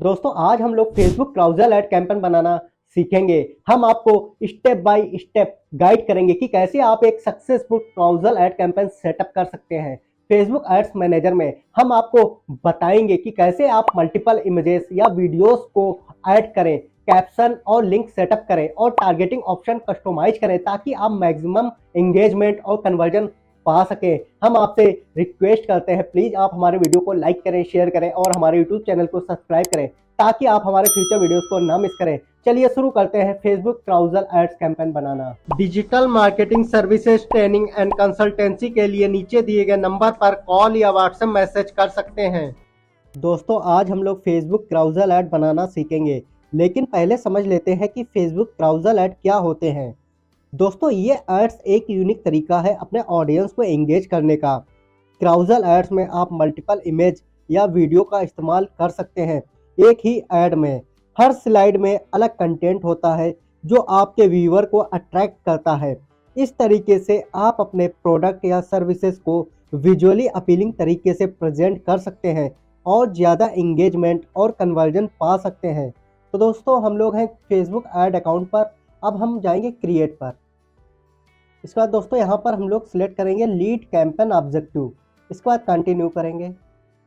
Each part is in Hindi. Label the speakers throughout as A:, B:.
A: दोस्तों आज हम लोग फेसबुक क्राउजल ऐड कैंपेन बनाना सीखेंगे। हम आपको स्टेप बाय स्टेप गाइड करेंगे कि कैसे आप एक successful carousel add campaign setup कर सकते हैं। फेसबुक एड्स मैनेजर में हम आपको बताएंगे कि कैसे आप मल्टीपल इमेजेस या वीडियोस को ऐड करें, कैप्शन और लिंक सेटअप करें और टारगेटिंग ऑप्शन कस्टमाइज करें ताकि आप मैक्सिमम एंगेजमेंट और कन्वर्जन पा सकें। हम आपसे रिक्वेस्ट करते हैं, प्लीज आप हमारे वीडियो को लाइक करें, शेयर करें और हमारे यूट्यूब चैनल को सब्सक्राइब करें ताकि आप हमारे फ्यूचर वीडियोस को ना मिस करें। चलिए शुरू करते हैं फेसबुक क्राउजल एड्स कैंपेन बनाना। Digital marketing services training and consultancy के लिए नीचे दिए गए नंबर पर कॉल या व्हाट्सएप मैसेज कर सकते हैं। दोस्तों आज हम लोग फेसबुक क्राउजल ऐड बनाना सीखेंगे, लेकिन पहले समझ लेते हैं कि फेसबुक क्राउजल ऐड क्या होते हैं। दोस्तों ये एड्स एक यूनिक तरीका है अपने ऑडियंस को एंगेज करने का। क्राउजल एड्स में आप मल्टीपल इमेज या वीडियो का इस्तेमाल कर सकते हैं एक ही ऐड में। हर स्लाइड में अलग कंटेंट होता है जो आपके व्यूअर को अट्रैक्ट करता है। इस तरीके से आप अपने प्रोडक्ट या सर्विसेज को विजुअली अपीलिंग तरीके से प्रेजेंट कर सकते हैं और ज़्यादा इंगेजमेंट और कन्वर्जन पा सकते हैं। तो दोस्तों हम लोग हैं फेसबुक ऐड अकाउंट पर। अब हम जाएंगे क्रिएट पर। इसके बाद दोस्तों यहाँ पर हम लोग सिलेक्ट करेंगे लीड कैंपेन ऑब्जेक्टिव। इसके बाद कंटिन्यू करेंगे।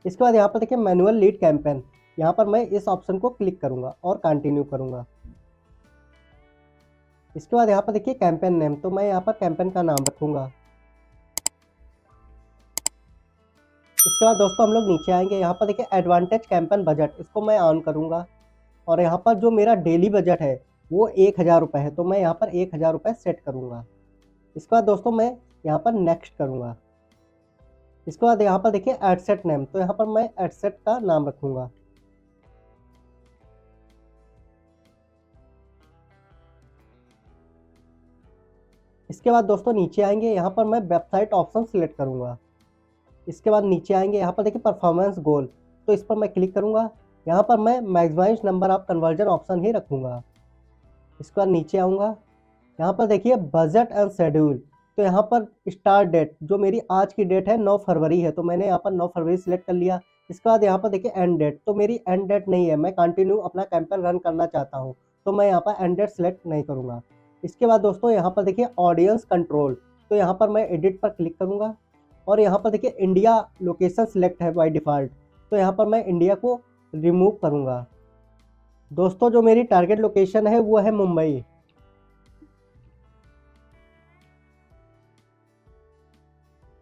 A: इसके बाद यहाँ पर देखिए मैनुअल लीड कैंपेन, यहाँ पर मैं इस ऑप्शन को क्लिक करूँगा और कंटिन्यू करूँगा। इसके बाद यहाँ पर देखिए कैंपेन नेम, तो मैं यहाँ पर कैंपेन का नाम रखूँगा। इसके बाद दोस्तों हम लोग नीचे आएंगे, यहाँ पर देखिए एडवांटेज कैंपेन बजट, इसको मैं ऑन करूँगा और यहाँ पर जो मेरा डेली बजट है वो 1000 रुपये है, तो मैं यहाँ पर 1000 रुपये सेट करूँगा। इसके बाद दोस्तों मैं यहाँ पर नेक्स्ट करूँगा। इसके बाद यहाँ पर देखिए एडसेट नेम, तो यहाँ पर मैं एडसेट का नाम रखूँगा। इसके बाद दोस्तों नीचे आएंगे, यहाँ पर मैं वेबसाइट ऑप्शन सिलेक्ट करूँगा। इसके बाद नीचे आएंगे, यहाँ पर देखिए परफॉर्मेंस गोल, तो इस पर मैं क्लिक करूँगा। यहाँ पर मैं maximise number of conversion option ही रखूँगा। इसके बाद नीचे आऊँगा, यहाँ पर देखिए बजट एंड शेड्यूल, तो यहाँ पर स्टार्ट डेट जो मेरी आज की डेट है 9 फरवरी है, तो मैंने यहाँ पर 9 फरवरी सिलेक्ट कर लिया। इसके बाद यहाँ पर देखिए एंड डेट, तो मेरी एंड डेट नहीं है, मैं कंटिन्यू अपना कैंपेन रन करना चाहता हूँ, तो मैं यहाँ पर एंड डेट सिलेक्ट नहीं करूँगा। इसके बाद दोस्तों यहाँ पर देखिए ऑडियंस कंट्रोल, तो यहाँ पर मैं एडिट पर क्लिक करूँगा और यहाँ पर देखिए इंडिया लोकेशन सिलेक्ट है बाई डिफ़ॉल्ट, तो यहाँ पर मैं इंडिया को रिमूव करूँगा। दोस्तों जो मेरी टारगेट लोकेशन है वो है मुंबई।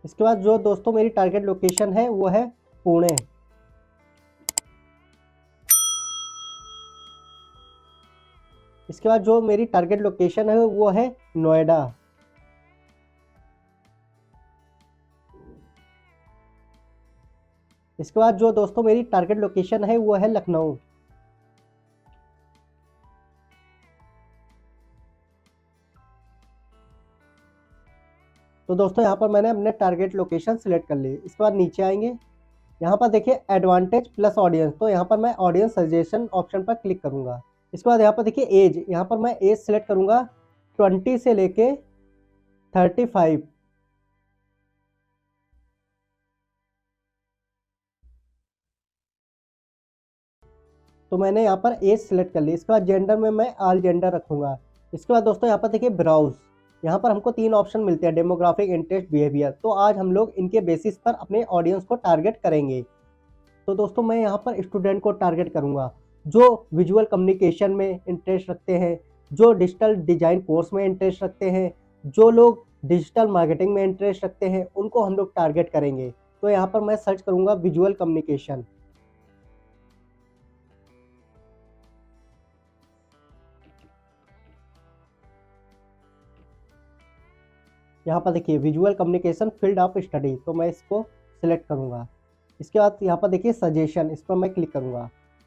A: इसके बाद जो दोस्तों मेरी टारगेट लोकेशन है वो है पुणे। इसके बाद जो मेरी टारगेट लोकेशन है वो है नोएडा। इसके बाद जो दोस्तों मेरी टारगेट लोकेशन है वो है लखनऊ। तो दोस्तों यहाँ पर मैंने अपने टारगेट लोकेशन सिलेक्ट कर ली। इसके बाद नीचे आएंगे, यहाँ पर देखिए एडवांटेज प्लस ऑडियंस, तो यहाँ पर मैं ऑडियंस सजेशन ऑप्शन पर क्लिक करूँगा। इसके बाद यहाँ पर देखिए एज, यहाँ पर मैं एज सिलेक्ट करूँगा 20 से लेके 35। तो मैंने यहाँ पर एज सिलेक्ट कर ली। इसके बाद जेंडर में मैं ऑल जेंडर रखूँगा। इसके बाद दोस्तों यहाँ पर देखिए ब्राउज, यहाँ पर हमको 3 ऑप्शन मिलते हैं, डेमोग्राफिक, इंटरेस्ट, बिहेवियर। तो आज हम लोग इनके बेसिस पर अपने ऑडियंस को टारगेट करेंगे। तो दोस्तों मैं यहाँ पर स्टूडेंट को टारगेट करूँगा जो विजुअल कम्युनिकेशन में इंटरेस्ट रखते हैं, जो डिजिटल डिजाइन कोर्स में इंटरेस्ट रखते हैं, जो लोग डिजिटल मार्केटिंग में इंटरेस्ट रखते हैं, उनको हम लोग टारगेट करेंगे। तो यहाँ पर मैं सर्च करूँगा विजुअल कम्युनिकेशन। यहाँ पर देखिए visual communication field of study, तो मैं इसको सिलेक्ट करूँगा। इसके बाद यहाँ पर देखिए सजेशन, इस पर मैं क्लिक करूँगा।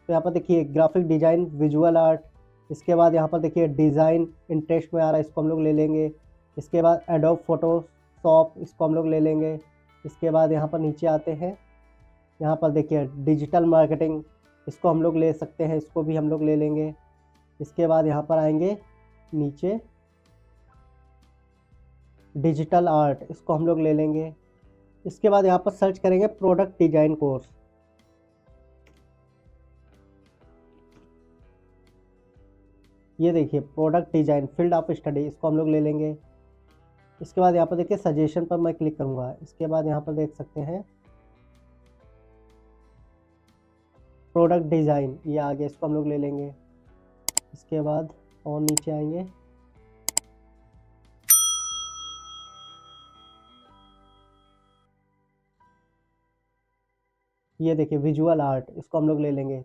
A: तो यहाँ पर देखिए ग्राफिक डिज़ाइन, विजुअल आर्ट। इसके बाद यहाँ पर देखिए डिज़ाइन इंटरेस्ट में आ रहा है, इसको हम लोग ले लेंगे। इसके बाद एडोब फोटोशॉप, इसको हम लोग ले लेंगे। इसके बाद यहाँ पर नीचे आते हैं, यहाँ पर देखिए डिजिटल मार्केटिंग, इसको हम लोग ले सकते हैं, इसको भी हम लोग ले लेंगे। इसके बाद यहाँ पर आएंगे नीचे डिजिटल आर्ट, इसको हम लोग ले लेंगे। इसके बाद यहाँ पर सर्च करेंगे प्रोडक्ट डिजाइन कोर्स। ये देखिए product design field of study, इसको हम लोग ले लेंगे। इसके बाद यहाँ पर देखिए सजेशन पर मैं क्लिक करूँगा। इसके बाद यहाँ पर देख सकते हैं प्रोडक्ट डिज़ाइन, ये आगे इसको हम लोग ले लेंगे। इसके बाद और नीचे आएंगे, ये देखिए विजुअल आर्ट, इसको हम लोग ले लेंगे।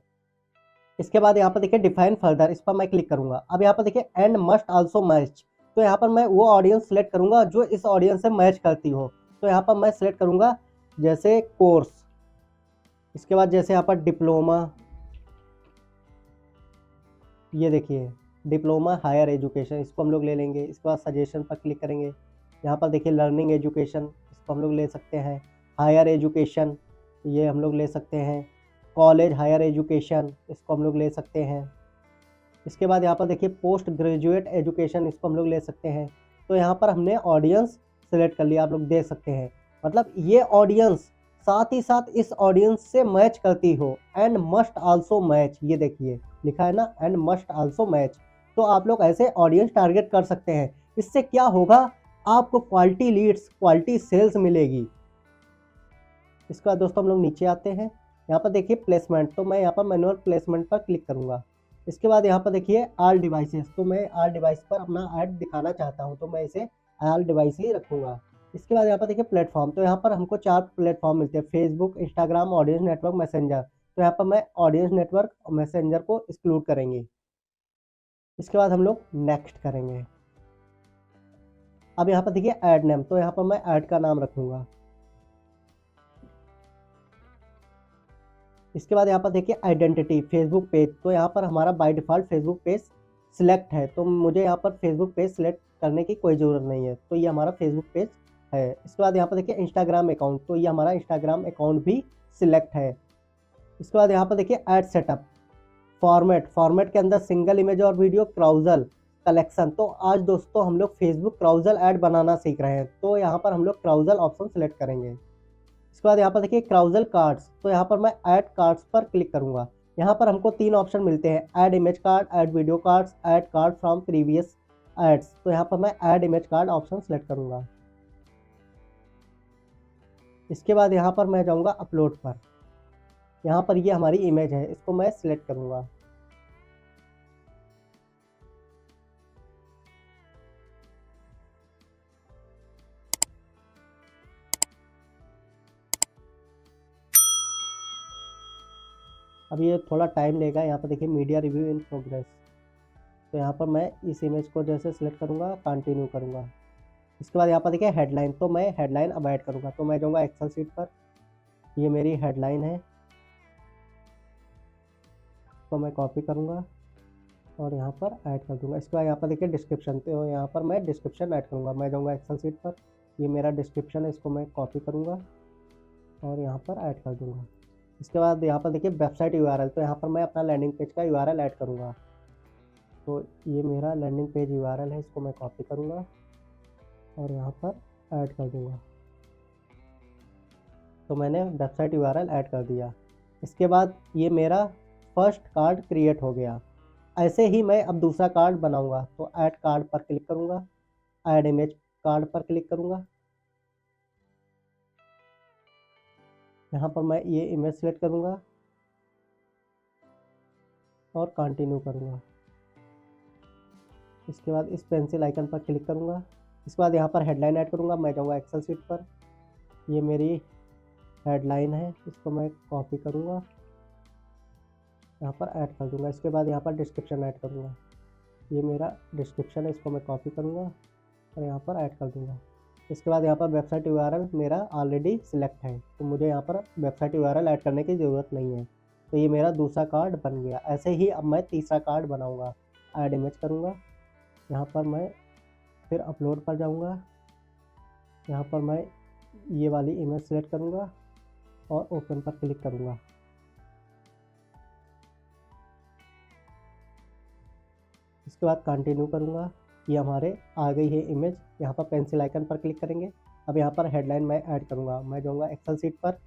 A: इसके बाद यहाँ पर देखिए डिफाइन फर्दर, इस पर मैं क्लिक करूंगा। अब यहाँ पर देखिए एंड मस्ट आल्सो मैच, तो यहाँ पर मैं वो ऑडियंस सेलेक्ट करूंगा जो इस ऑडियंस से मैच करती हो। तो यहाँ पर मैं सेलेक्ट करूंगा जैसे कोर्स, इसके बाद जैसे यहाँ पर डिप्लोमा, ये देखिए डिप्लोमा हायर एजुकेशन, इसको हम लोग ले लेंगे। इसके बाद सजेशन पर क्लिक करेंगे। यहाँ पर देखिए लर्निंग एजुकेशन, इसको हम लोग ले सकते हैं। हायर एजुकेशन, ये हम लोग ले सकते हैं। कॉलेज हायर एजुकेशन, इसको हम लोग ले सकते हैं। इसके बाद यहाँ पर देखिए पोस्ट ग्रेजुएट एजुकेशन, इसको हम लोग ले सकते हैं। तो यहाँ पर हमने ऑडियंस सेलेक्ट कर लिया, आप लोग देख सकते हैं। मतलब ये ऑडियंस साथ ही साथ इस ऑडियंस से मैच करती हो, एंड मस्ट आल्सो मैच, ये देखिए लिखा है ना एंड मस्ट आल्सो मैच। तो आप लोग ऐसे ऑडियंस टारगेट कर सकते हैं। इससे क्या होगा, आपको क्वालिटी लीड्स, क्वालिटी सेल्स मिलेगी। इसके बाद दोस्तों हम लोग नीचे आते हैं। यहाँ पर देखिए प्लेसमेंट, तो मैं यहाँ पर मैनुअल प्लेसमेंट पर क्लिक करूँगा। इसके बाद यहाँ पर देखिए ऑल डिवाइसेस, तो मैं ऑल डिवाइस पर अपना ऐड दिखाना चाहता हूँ, तो मैं इसे ऑल डिवाइस ही रखूँगा। इसके बाद यहाँ पर देखिए प्लेटफॉर्म, तो यहाँ पर हमको 4 प्लेटफॉर्म मिलते हैं, Facebook, Instagram, audience network, messenger. तो यहाँ पर मैं ऑडियंस नेटवर्क और मैसेंजर को एक्सक्लूड करेंगे। इसके बाद हम लोग नेक्स्ट करेंगे। अब यहाँ पर देखिए ऐड नेम, तो यहाँ पर मैं ऐड का नाम रखूँगा। इसके बाद यहाँ पर देखिए आइडेंटिटी फेसबुक पेज, तो यहाँ पर हमारा by default Facebook page select है, तो मुझे यहाँ पर फेसबुक पेज सिलेक्ट करने की कोई ज़रूरत नहीं है, तो ये हमारा फेसबुक पेज है। इसके बाद यहाँ पर देखिए इंस्टाग्राम अकाउंट, तो ये हमारा इंस्टाग्राम अकाउंट भी सिलेक्ट है। इसके बाद यहाँ पर देखिए ऐड सेटअप, फॉर्मेट के अंदर सिंगल इमेज और वीडियो, क्राउजल कलेक्शन। तो आज दोस्तों हम लोग फेसबुक क्राउजल ऐड बनाना सीख रहे हैं, तो यहाँ पर हम लोग क्राउजल ऑप्शन सेलेक्ट करेंगे। इसके बाद यहाँ पर देखिए क्राउजल कार्ड्स, तो यहाँ पर मैं ऐड कार्ड्स पर क्लिक करूँगा। यहाँ पर हमको 3 ऑप्शन मिलते हैं, add image card, add video cards, add card from previous ads. तो यहाँ पर मैं add image card option select करूँगा। इसके बाद यहाँ पर मैं जाऊँगा अपलोड पर। यहाँ पर ये हमारी इमेज है, इसको मैं सिलेक्ट करूँगा। अब ये थोड़ा टाइम लेगा। यहाँ पर देखिए मीडिया रिव्यू इन प्रोग्रेस, तो यहाँ पर मैं इस इमेज को जैसे सिलेक्ट करूँगा, कंटिन्यू करूँगा। इसके बाद यहाँ पर देखिए हेडलाइन, तो मैं हेडलाइन अब ऐड करूँगा, तो मैं जाऊँगा एक्सेल शीट पर। ये मेरी हेडलाइन है, तो मैं कॉपी करूँगा और यहाँ पर ऐड कर दूँगा। इसके बाद यहाँ पर देखिए डिस्क्रिप्शन, तो यहाँ पर मैं डिस्क्रिप्शन ऐड करूँगा। मैं जाऊँगा एक्सेल शीट पर, ये मेरा डिस्क्रिप्शन है, इसको मैं कॉपी करूँगा और यहाँ पर ऐड कर दूँगा। इसके बाद यहाँ पर देखिए वेबसाइट यूआरएल, तो यहाँ पर मैं अपना लैंडिंग पेज का यूआरएल ऐड करूँगा। तो ये मेरा लैंडिंग पेज यूआरएल है, इसको मैं कॉपी करूँगा और यहाँ पर ऐड कर दूँगा। तो मैंने वेबसाइट यूआरएल ऐड कर दिया। इसके बाद ये मेरा फर्स्ट कार्ड क्रिएट हो गया। ऐसे ही मैं अब दूसरा कार्ड बनाऊँगा, तो ऐड कार्ड पर क्लिक करूँगा, ऐड इमेज कार्ड पर क्लिक करूँगा। यहाँ पर मैं ये इमेज सेलेक्ट करूँगा और कंटिन्यू करूँगा। इसके बाद इस पेंसिल आइकन पर क्लिक करूँगा। इसके बाद यहाँ पर हेडलाइन ऐड करूँगा। मैं जाऊँगा एक्सेल शीट पर, ये मेरी हेडलाइन है, इसको मैं कॉपी करूँगा, यहाँ पर ऐड कर दूँगा। इसके बाद यहाँ पर डिस्क्रिप्शन ऐड करूँगा। ये मेरा डिस्क्रिप्शन है, इसको मैं कॉपी करूँगा और यहाँ पर ऐड कर दूँगा। इसके बाद यहाँ पर वेबसाइट यूआरएल मेरा ऑलरेडी सिलेक्ट है, तो मुझे यहाँ पर वेबसाइट यूआरएल ऐड करने की ज़रूरत नहीं है। तो ये मेरा दूसरा कार्ड बन गया। ऐसे ही अब मैं तीसरा कार्ड बनाऊँगा। ऐड इमेज करूँगा, यहाँ पर मैं फिर अपलोड पर जाऊँगा। यहाँ पर मैं ये वाली इमेज सेलेक्ट करूँगा और ओपन पर क्लिक करूँगा। इसके बाद कंटिन्यू करूँगा। ये हमारे आ गई है इमेज। यहाँ पर पेंसिल आइकन पर क्लिक करेंगे। अब यहाँ पर हेडलाइन मैं ऐड करूँगा। मैं जाऊँगा एक्सेल शीट पर,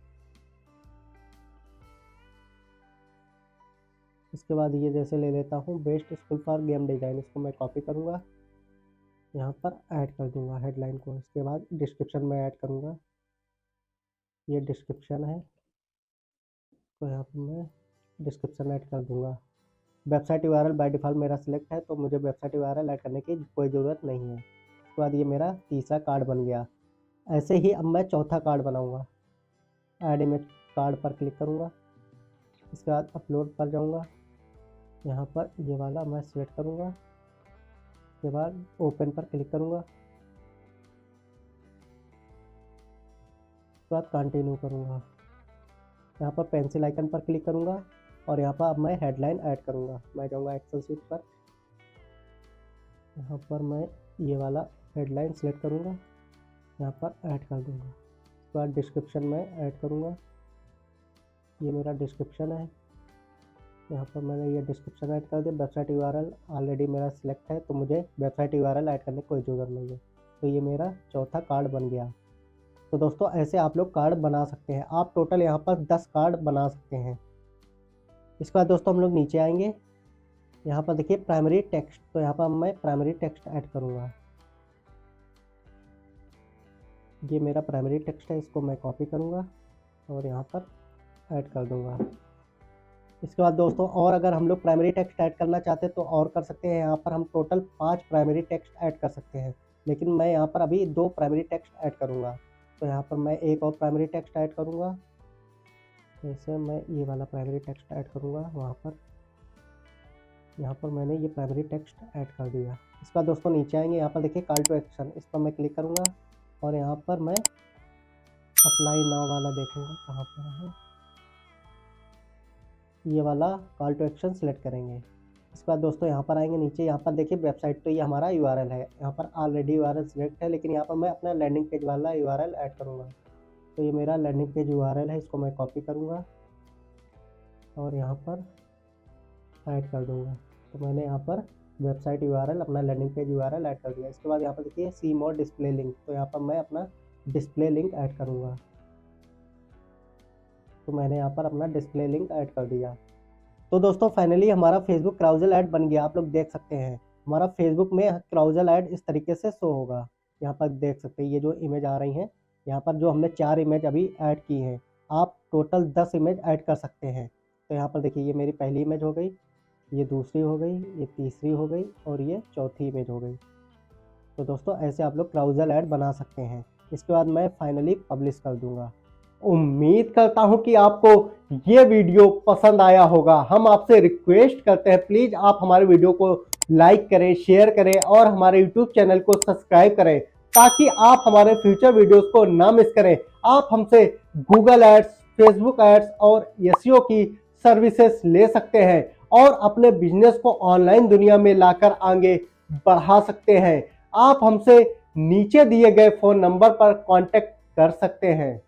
A: इसके बाद ये जैसे ले लेता हूँ best school for game design, इसको मैं कॉपी करूँगा, यहाँ पर ऐड कर दूँगा हेडलाइन को। इसके बाद डिस्क्रिप्शन में ऐड करूँगा, ये डिस्क्रिप्शन है तो यहाँ पर मैं डिस्क्रिप्शन ऐड कर दूँगा। वेबसाइट यूआरएल बाय डिफ़ॉल्ट मेरा सिलेक्ट है तो मुझे वेबसाइट यूआरएल ऐड करने की कोई ज़रूरत नहीं है। उसके बाद ये मेरा तीसरा कार्ड बन गया। ऐसे ही अब मैं चौथा कार्ड बनाऊँगा। ऐड इमेज कार्ड पर क्लिक करूँगा, इसके बाद अपलोड पर जाऊँगा, यहाँ पर ये वाला मैं सिलेक्ट करूँगा, उसके बाद ओपन पर क्लिक करूँगा, उसके बाद कंटिन्यू करूँगा, यहाँ पर पेंसिल आइकन पर क्लिक करूँगा और यहाँ पर अब मैं हेडलाइन ऐड करूँगा। मैं जाऊँगा एक्सेल शीट पर, यहाँ पर मैं ये वाला हेडलाइन सेलेक्ट करूँगा, यहाँ पर ऐड कर दूँगा। उसके बाद डिस्क्रिप्शन में ऐड करूँगा, ये मेरा डिस्क्रिप्शन है, यहाँ पर मैंने ये डिस्क्रिप्शन ऐड कर दिया। वेबसाइट यूआरएल ऑलरेडी मेरा सिलेक्ट है तो मुझे वेबसाइट यूआरएल ऐड करने की कोई ज़रूरत नहीं है। तो ये मेरा चौथा कार्ड बन गया। तो दोस्तों ऐसे आप लोग कार्ड बना सकते हैं। आप टोटल यहाँ पर 10 कार्ड बना सकते हैं। इसके बाद दोस्तों हम लोग नीचे आएंगे, यहाँ पर देखिए प्राइमरी टेक्स्ट, तो यहाँ पर मैं प्राइमरी टेक्स्ट ऐड करूँगा। ये मेरा प्राइमरी टेक्स्ट है, इसको मैं कॉपी करूँगा और यहाँ पर ऐड कर दूँगा। इसके बाद दोस्तों और अगर हम लोग प्राइमरी टेक्स्ट ऐड करना चाहते हैं तो और कर सकते हैं। यहाँ पर हम टोटल 5 प्राइमरी टेक्स्ट ऐड कर सकते हैं, लेकिन मैं यहाँ पर अभी 2 प्राइमरी टेक्स्ट ऐड करूँगा। तो यहाँ पर मैं एक और प्राइमरी टेक्स्ट ऐड करूँगा, जैसे मैं ये वाला प्राइमरी टेक्स्ट ऐड करूँगा वहाँ पर, यहाँ पर मैंने ये प्राइमरी टेक्स्ट ऐड कर दिया। इसके बाद दोस्तों नीचे आएंगे, यहाँ पर देखिए कॉल टू एक्शन, इस पर मैं क्लिक करूँगा और यहाँ पर मैं अप्लाई नाउ वाला देखूँगा कहाँ पर है, ये वाला कॉल टू एक्शन सेलेक्ट करेंगे। इसके बाद दोस्तों यहाँ पर आएंगे नीचे, यहाँ पर देखिए वेबसाइट, तो ये हमारा यूआरएल है, यहाँ पर ऑलरेडी यूआरएल सिलेक्ट है, लेकिन यहाँ पर मैं अपना लैंडिंग पेज वाला यूआरएल ऐड करूँगा। तो ये मेरा लैंडिंग पेज यूआरएल है, इसको मैं कॉपी करूँगा और यहाँ पर ऐड कर दूँगा। तो मैंने यहाँ पर वेबसाइट यूआरएल अपना लैंडिंग पेज यूआरएल ऐड कर दिया। इसके बाद यहाँ पर देखिए सी मोर डिस्प्ले लिंक, तो यहाँ पर मैं अपना डिस्प्ले लिंक ऐड करूँगा। तो मैंने यहाँ पर अपना डिस्प्ले लिंक ऐड कर दिया। तो दोस्तों फाइनली हमारा फेसबुक क्राउजल ऐड बन गया। आप लोग देख सकते हैं हमारा फेसबुक में क्राउजल ऐड इस तरीके से शो होगा। यहाँ पर देख सकते हैं ये जो इमेज आ रही हैं, यहाँ पर जो हमने 4 इमेज अभी ऐड की हैं, आप टोटल 10 इमेज ऐड कर सकते हैं। तो यहाँ पर देखिए ये मेरी पहली इमेज हो गई, ये दूसरी हो गई, ये तीसरी हो गई और ये चौथी इमेज हो गई। तो दोस्तों ऐसे आप लोग क्राउजल ऐड बना सकते हैं। इसके बाद मैं फाइनली पब्लिश कर दूंगा। उम्मीद करता हूं कि आपको ये वीडियो पसंद आया होगा। हम आपसे रिक्वेस्ट करते हैं प्लीज आप हमारे वीडियो को लाइक करें, शेयर करें और हमारे यूट्यूब चैनल को सब्सक्राइब करें ताकि आप हमारे फ्यूचर वीडियोस को ना मिस करें। आप हमसे गूगल एड्स, फेसबुक एड्स और एसईओ की सर्विसेज ले सकते हैं और अपने बिजनेस को ऑनलाइन दुनिया में लाकर आगे बढ़ा सकते हैं। आप हमसे नीचे दिए गए फोन नंबर पर कांटेक्ट कर सकते हैं।